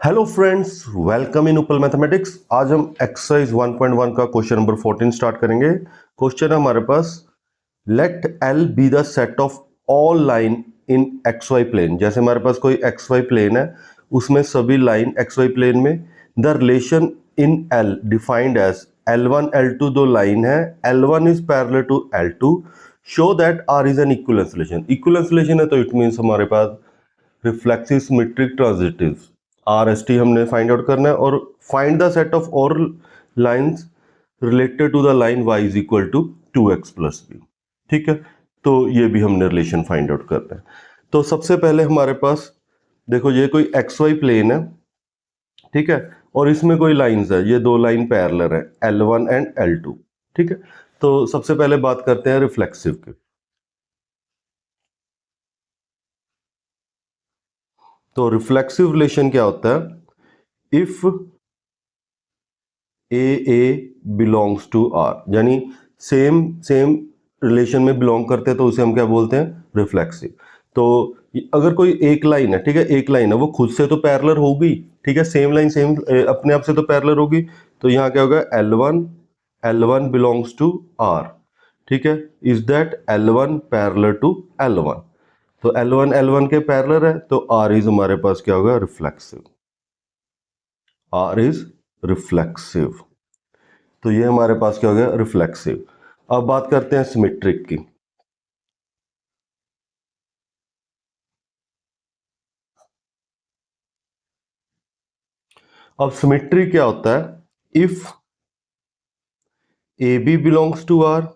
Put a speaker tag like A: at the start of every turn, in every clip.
A: Hello friends, welcome in उपल mathematics. आज हम एक्सरसाइज 1.1 का क्वेश्चन नंबर 14 स्टार्ट करेंगे। क्वेश्चन है हमारे पास, let L be the set of all line in X Y plane. जैसे हमारे पास कोई एक्स वाई प्लेन है, उसमें सभी लाइन एक्स वाई प्लेन में the relation in L defined as L1 L2 दो लाइन है, L1 is parallel to L2, show that R is an equivalence relation. Equivalence relation है तो इट मीन्स हमारे पास रिफ्लेक्सिव सिमेट्रिक ट्रांजिटिव RST हमने find out करना है, और find the set of all lines related to the line y is equal to 2x plus b. ठीक है, तो ये भी हमने रिलेशन फाइंड आउट करना है। तो सबसे पहले हमारे पास देखो, ये कोई XY प्लेन है, ठीक है, और इसमें कोई लाइंस है, ये दो लाइन पैरेलल है L1 एंड L2। ठीक है, तो सबसे पहले बात करते हैं रिफ्लेक्सिव की। तो रिफ्लेक्सिव रिलेशन क्या होता है? If a belongs to R, यानी सेम सेम रिलेशन में बिलोंग करते हैं तो उसे हम क्या बोलते हैं? रिफ्लेक्सिव। तो अगर कोई एक लाइन है, ठीक है, एक लाइन है, वो खुद से तो पैरेलल होगी, ठीक है, सेम लाइन सेम अपने आप से तो पैरेलल होगी। तो यहाँ क्या होगा? L1 बिलोंग्स टू आर, ठीक है, is that L1 parallel to L1। तो L1 के पैरेलल है, तो R इज हमारे पास क्या होगा? रिफ्लेक्सिव। R is reflexive. तो ये हमारे पास क्या हो गया? रिफ्लेक्सिव। अब बात करते हैं सिमेट्रिक की। अब सिमेट्री क्या होता है? If A B belongs to R,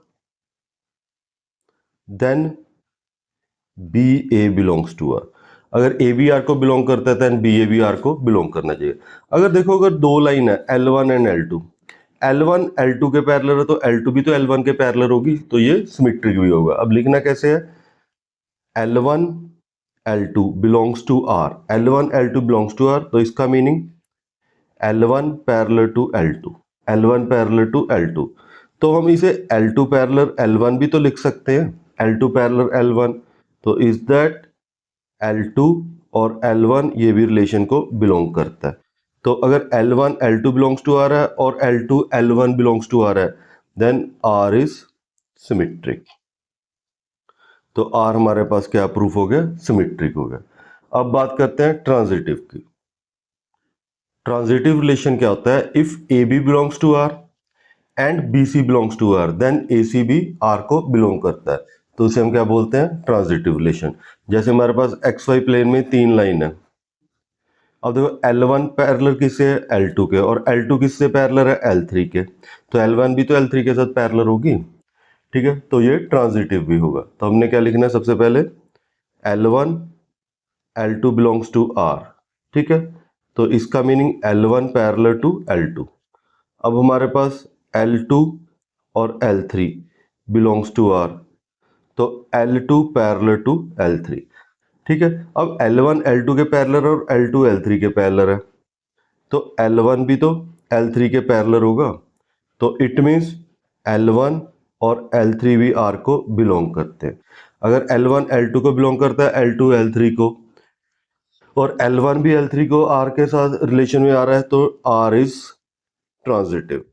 A: then b a belongs to R. अगर ए बी आर को बिलोंग करता है, then b a b R को बिलोंग करना चाहिए। अगर देखो, अगर दो लाइन है L1 and L2, L1 L2 के पैरेलल है, तो L2 भी तो L1 के पैरेलल होगी, तो ये सिमेट्रिक भी होगा। अब लिखना कैसे है? L1 L2 belongs to R, L1 L2 belongs to R, तो इसका meaning L1 parallel to L2, L1 parallel to L2। तो हम इसे L2 पैरेलल L1 भी तो लिख सकते हैं, L2 पैरेलल L1। तो इज दैट L2 और L1 ये भी रिलेशन को बिलोंग करता है। तो अगर L1 L2 belongs to R है और L2 L1 belongs to R है, देन R इज सिमेट्रिक। तो R हमारे पास क्या प्रूफ हो गया? सिमेट्रिक हो गया। अब बात करते हैं ट्रांजिटिव की। ट्रांजिटिव रिलेशन क्या होता है? If A B belongs to R and B C belongs to R, then A C भी आर को बिलोंग करता है, तो उसे हम क्या बोलते हैं? Transitive relation. जैसे हमारे पास एक्स वाई प्लेन में तीन लाइन है। अब देखो, L1 पैरेलल किससे है? L2 के, और L2 किससे पैरेलल है? L3 के। तो L1 भी तो L3 के साथ पैरेलल होगी, ठीक है, तो ये ट्रांजिटिव भी होगा। तो हमने क्या लिखना है? सबसे पहले L1 L2 belongs to are, ठीक है, तो इसका meaning L1 parallel to L2। अब हमारे पास L2 और L3 बिलोंग्स टू आर, तो L2 पैरेलल टू L3, ठीक है। अब L1 L2 के पैरेलल और L2 L3 के पैरेलल है, तो L1 भी तो L3 के पैरेलल होगा, तो इट मीन्स L1 और L3 भी R को बिलोंग करते हैं। अगर L1 L2 को बिलोंग करता है, L2 L3 को, और L1 भी L3 को R के साथ रिलेशन में आ रहा है, तो R इज ट्रांजिटिव।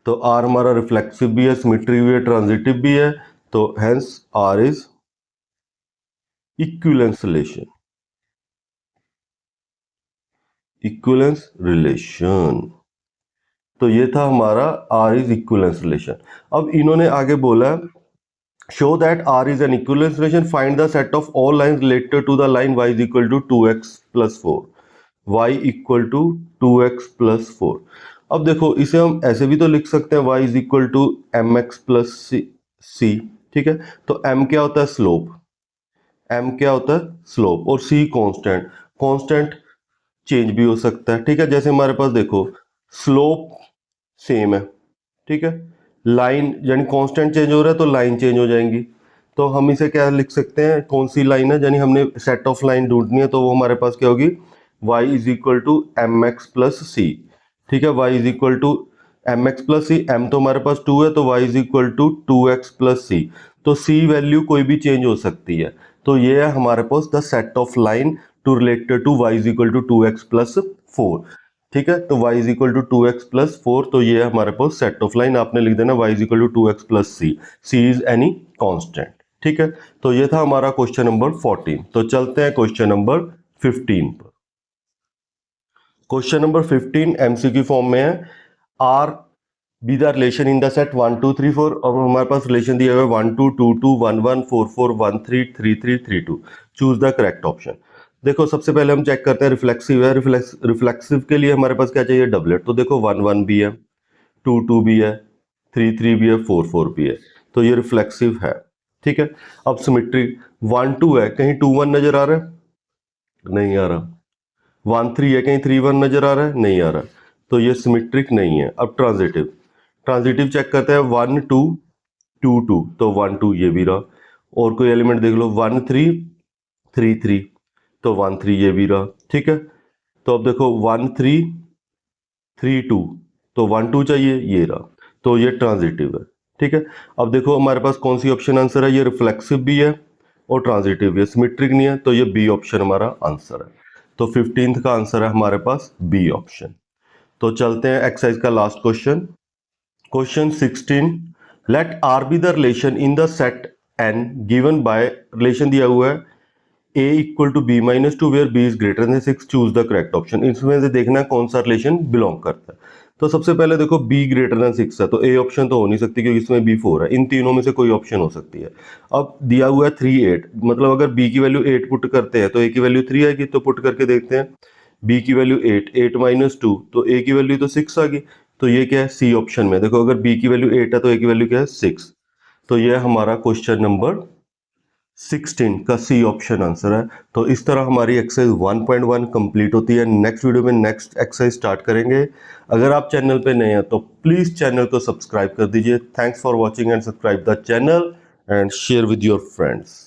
A: तो R हमारा रिफ्लेक्सिव भी है, सिमेट्रिक भी है, ट्रांजिटिव भी है, तो hence R is equivalence relation. Equivalence relation, तो ये था हमारा R इज इक्विवेलेंस रिलेशन। अब इन्होंने आगे बोला, show that R is an equivalence relation, find the set of all lines related to the line y is equal to 2x plus 4, y equal to 2x plus 4। अब देखो, इसे हम ऐसे भी तो लिख सकते हैं, y is equal to mx plus c, ठीक है। तो m क्या होता है? स्लोप। m क्या होता है? स्लोप। और c कांस्टेंट। कांस्टेंट चेंज भी हो सकता है, ठीक है। जैसे हमारे पास देखो, स्लोप सेम है, ठीक है, लाइन यानी कांस्टेंट चेंज हो रहा है तो लाइन चेंज हो जाएंगी। तो हम इसे क्या लिख सकते हैं? कौन सी लाइन है, यानी हमने सेट ऑफ लाइन ढूंढनी है, तो वो हमारे पास क्या होगी? y is equal to M X plus C, ठीक है, y is equal to M X plus C, M तो हमारे पास 2 है, तो y is equal to 2x plus C. तो c वैल्यू कोई भी चेंज हो सकती है, तो ये है हमारे पास the set of line to related to y is equal to 2x plus 4। ठीक है, तो y is equal to 2x plus 4, तो ये है हमारे पास सेट ऑफ लाइन। आपने लिख देना y is equal to 2x plus c is any constant. ठीक है, तो ये था हमारा क्वेश्चन नंबर 14। तो चलते हैं क्वेश्चन नंबर 15 पर। क्वेश्चन नंबर 15 एमसीक्यू फॉर्म में है। Are be the relation in the set 1 2 3 4, और हमारे पास रिलेशन दिया हुआ है 1 2 2 2 1 1 4 4 1 3 3 3 3 2। Choose the correct option. देखो सबसे पहले हम चेक करते हैं रिफ्लेक्सिव है। रिफ्लेक्सिव के लिए हमारे पास क्या चाहिए, डबलेट। तो देखो 1 1 भी है, 2 2 भी है, 3 3 भी है, 4 4 भी है, तो ये रिफ्लेक्सिव है। ठीक है, अब सिमेट्री 1 2 है, कहीं 2 1 नजर आ रहा है, नहीं आ रहा। 1 3 है, कहीं 3 1 नजर आ रहा है, नहीं आ रहा, तो ये सिमेट्रिक नहीं है। अब ट्रांजिटिव, ट्रांजिटिव चेक करते हैं 1 2 2 2, तो 1 2 ये भी रहा। और कोई एलिमेंट देख लो 1 3 3 3, तो 1 3 ये भी रहा। ठीक है, तो अब देखो 1 3 3 2, तो 1 2 चाहिए, ये रहा, तो ये ट्रांजिटिव है। ठीक है, अब देखो हमारे पास कौन सी ऑप्शन आंसर है, ये रिफ्लेक्सिव भी है और ट्रांजिटिव भी है, सिमेट्रिक नहीं है, तो ये बी ऑप्शन हमारा आंसर है। तो 15th का आंसर है हमारे पास बी ऑप्शन। तो चलते हैं एक्सरसाइज का last question. Question 16, let R be the relation in the set N given by, relation दिया हुआ है a equal to b minus two where b is greater than 6, choose the correct option. इसमें से देखना है कौन सा रिलेशन बिलोंग करता है। तो सबसे पहले देखो b ग्रेटर देन 6 है, तो a ऑप्शन तो हो नहीं सकती क्योंकि इसमें b 4 है। इन तीनों में से कोई ऑप्शन हो सकती है। अब दिया हुआ है 3 8, मतलब अगर b की वैल्यू 8 पुट करते हैं तो a की वैल्यू 3 आएगी, तो पुट करके देखते हैं। b की वैल्यू 8, 8 माइनस 2, तो a की वैल्यू तो 6 आ गई, तो ये क्या है सी ऑप्शन में। देखो अगर b की वैल्यू 8 है तो a की वैल्यू क्या है 6, तो ये हमारा क्वेश्चन नंबर 16 का सी ऑप्शन आंसर है। तो इस तरह हमारी एक्सरसाइज 1.1 कंप्लीट होती है। नेक्स्ट वीडियो में नेक्स्ट एक्सरसाइज स्टार्ट करेंगे। अगर आप चैनल पे नए हैं तो प्लीज चैनल को सब्सक्राइब कर दीजिए। Thanks for watching and subscribe the channel and share with your friends.